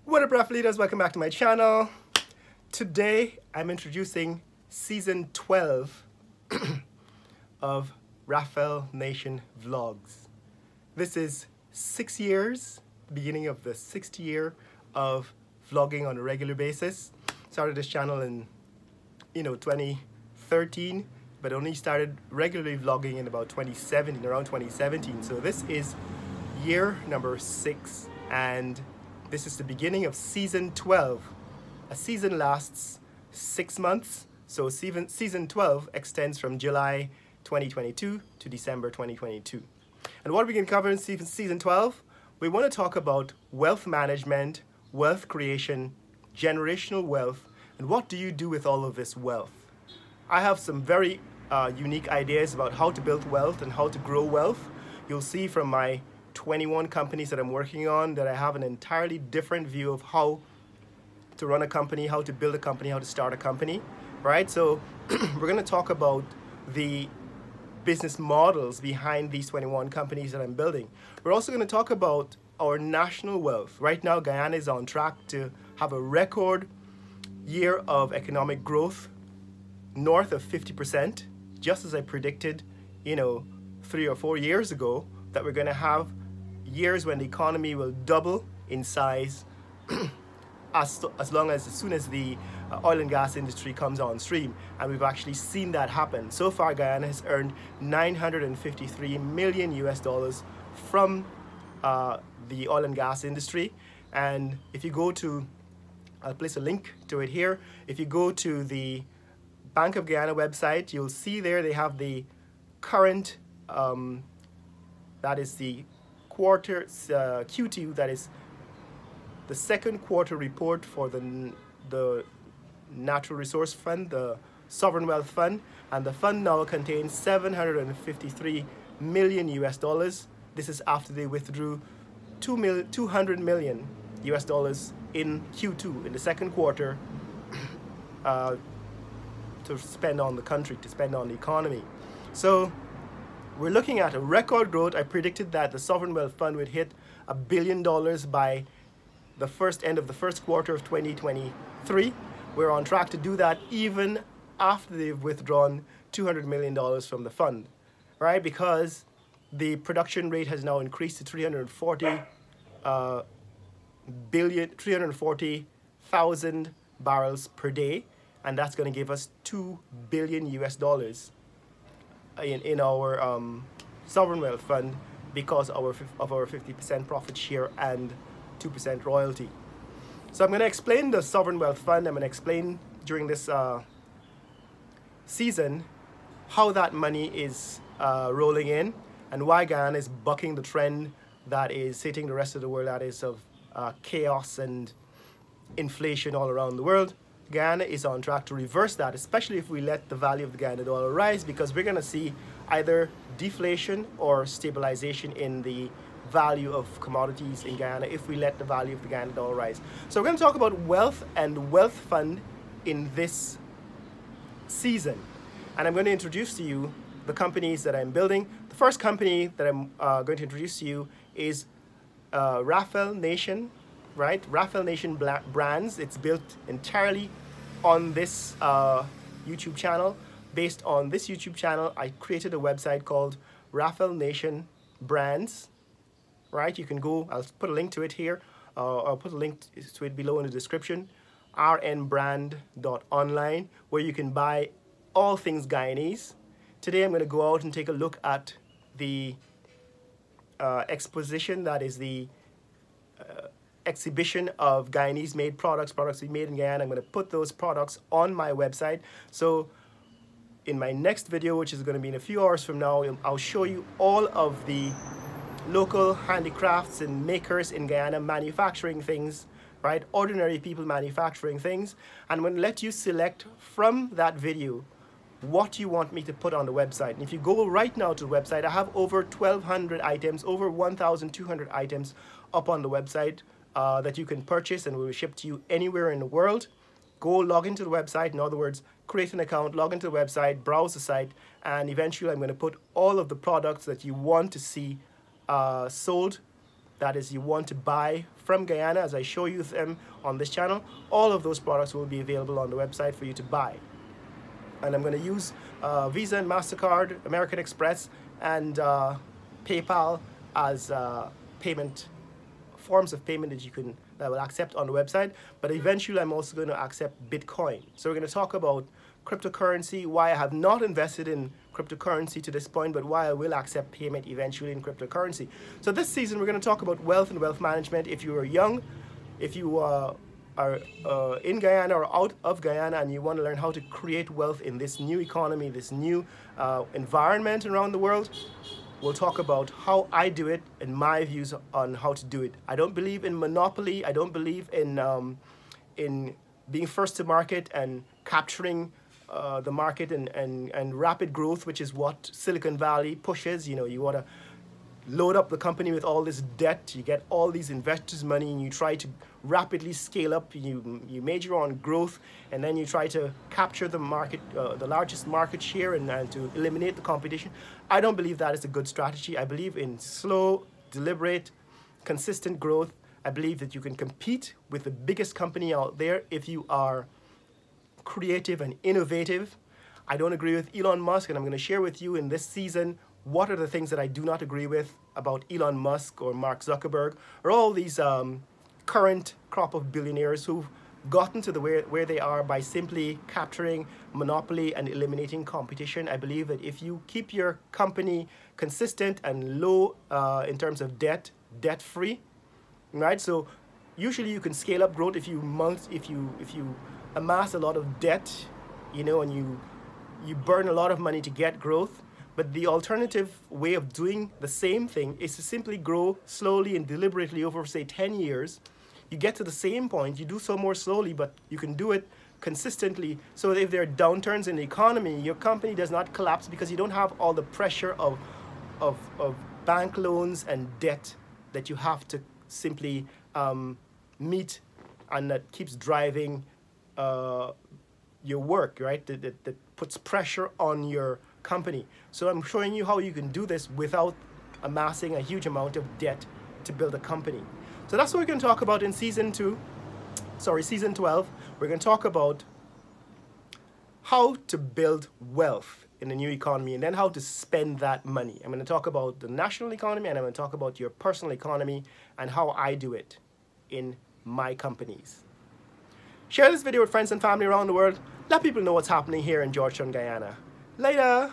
What up, Raphael leaders? Welcome back to my channel. Today I'm introducing season 12 of Raphael Nation Vlogs. This is 6 years, beginning of the 6th year of vlogging on a regular basis. Started this channel in 2013, but only started regularly vlogging in about 2017, around 2017. So this is year number 6, and this is the beginning of season 12. A season lasts 6 months, so season 12 extends from July 2022 to December 2022. And what we can cover in season 12, we want to talk about wealth management, wealth creation, generational wealth, and what do you do with all of this wealth. I have some very unique ideas about how to build wealth and how to grow wealth. You'll see from my 21 companies that I'm working on that I have an entirely different view of how to run a company, how to build a company, how to start a company, right? So we're going to talk about the business models behind these 21 companies that I'm building. We're also going to talk about our national wealth. Right now, Guyana is on track to have a record year of economic growth, north of 50%, just as I predicted, 3 or 4 years ago, that we're going to have years when the economy will double in size as soon as the oil and gas industry comes on stream, and we've actually seen that happen. So far, Guyana has earned $953 million US from the oil and gas industry. And if you go to, I'll place a link to it here. If you go to the Bank of Guyana website, you'll see there they have the current, that is the quarter Q2, that is the second quarter report for the Natural Resource Fund, the Sovereign Wealth Fund, and the fund now contains $753 million US. This is after they withdrew $200 million US in Q2, in the second quarter, to spend on the country, to spend on the economy. So we're looking at a record growth. I predicted that the Sovereign Wealth Fund would hit $1 billion by the end of the first quarter of 2023. We're on track to do that even after they've withdrawn $200 million from the fund, right? Because the production rate has now increased to 340,000 barrels per day, and that's going to give us $2 billion US in our Sovereign Wealth Fund because of our 50% profit share and 2% royalty. So I'm going to explain the Sovereign Wealth Fund. I'm going to explain during this season how that money is rolling in and why Guyana is bucking the trend that is hitting the rest of the world, that is of chaos and inflation all around the world. Guyana is on track to reverse that, especially if we let the value of the Guyana dollar rise, because we're going to see either deflation or stabilization in the value of commodities in Guyana if we let the value of the Guyana dollar rise. So we're going to talk about wealth and wealth fund in this season. And I'm going to introduce to you the companies that I'm building. The first company that I'm going to introduce to you is Raphael Nation, right? Raphael Nation Brands. It's built entirely on this YouTube channel. Based on this YouTube channel, I created a website called Raphael Nation Brands, right? You can go, I'll put a link to it here, I'll put a link to it below in the description, rnbrand.online, where you can buy all things Guyanese. Today I'm going to go out and take a look at the exposition, that is the exhibition of Guyanese made products we made in Guyana. I'm going to put those products on my website. So in my next video, which is going to be in a few hours from now, I'll show you all of the local handicrafts and makers in Guyana manufacturing things, right? Ordinary people manufacturing things. And I'm going to let you select from that video what you want me to put on the website. And if you go right now to the website, I have over 1,200 items, over 1,200 items up on the website that you can purchase and will ship to you anywhere in the world. Go log into the website, in other words, create an account, log into the website, browse the site, and eventually I'm going to put all of the products that you want to see sold that is you want to buy from Guyana, as I show you them on this channel, all of those products will be available on the website for you to buy. And I'm going to use Visa and MasterCard, American Express, and PayPal as payment forms of payment that will accept on the website. But eventually I'm also going to accept Bitcoin. So we're going to talk about cryptocurrency, why I have not invested in cryptocurrency to this point, but why I will accept payment eventually in cryptocurrency. So this season we're going to talk about wealth and wealth management. If you are young, if you are in Guyana or out of Guyana and you want to learn how to create wealth in this new economy, this new environment around the world, we'll talk about how I do it and my views on how to do it. I don't believe in monopoly. I don't believe in being first to market and capturing the market and rapid growth, which is what Silicon Valley pushes. You know, you want to load up the company with all this debt, you get all these investors' money, and you try to rapidly scale up. You major on growth, and then you try to capture the market, the largest market share, and to eliminate the competition. I don't believe that is a good strategy. I believe in slow, deliberate, consistent growth. I believe that you can compete with the biggest company out there if you are creative and innovative. I don't agree with Elon Musk, and I'm going to share with you in this season what are the things that I do not agree with about Elon Musk or Mark Zuckerberg or all these current crop of billionaires who've gotten to where they are by simply capturing monopoly and eliminating competition. I believe that if you keep your company consistent and low in terms of debt-free, right? So usually you can scale up growth if you amass a lot of debt, you know, and you burn a lot of money to get growth. But the alternative way of doing the same thing is to simply grow slowly and deliberately over, say, 10 years. You get to the same point, you do so more slowly, but you can do it consistently. So that if there are downturns in the economy, your company does not collapse because you don't have all the pressure of bank loans and debt that you have to simply meet, and that keeps driving your work, right? That puts pressure on your company. So I'm showing you how you can do this without amassing a huge amount of debt to build a company. So that's what we're going to talk about in season 12. We're going to talk about how to build wealth in the new economy and then how to spend that money. I'm going to talk about the national economy, and I'm going to talk about your personal economy and how I do it in my companies. Share this video with friends and family around the world. Let people know what's happening here in Georgetown, Guyana. Later!